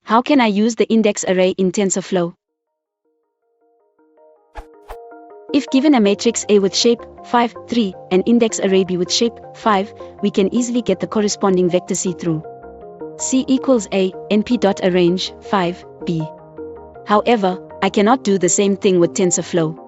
How can I use the index array in TensorFlow? If given a matrix A with shape 5, 3, and index array B with shape 5, we can easily get the corresponding vector C through C equals A, np.arrange 5, B. However, I cannot do the same thing with TensorFlow.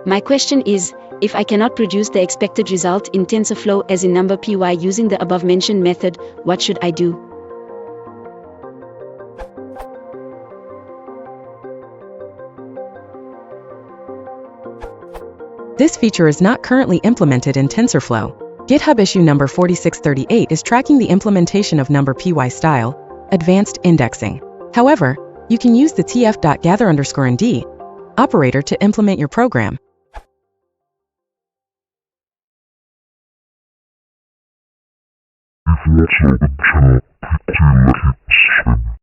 My question is, if I cannot produce the expected result in TensorFlow as in numpy using the above-mentioned method, what should I do? This feature is not currently implemented in TensorFlow. GitHub issue number 4638 is tracking the implementation of numpy style, advanced indexing. However, you can use the tf.gather_nd operator to implement your program. If you want to the channel, click like and subscribe.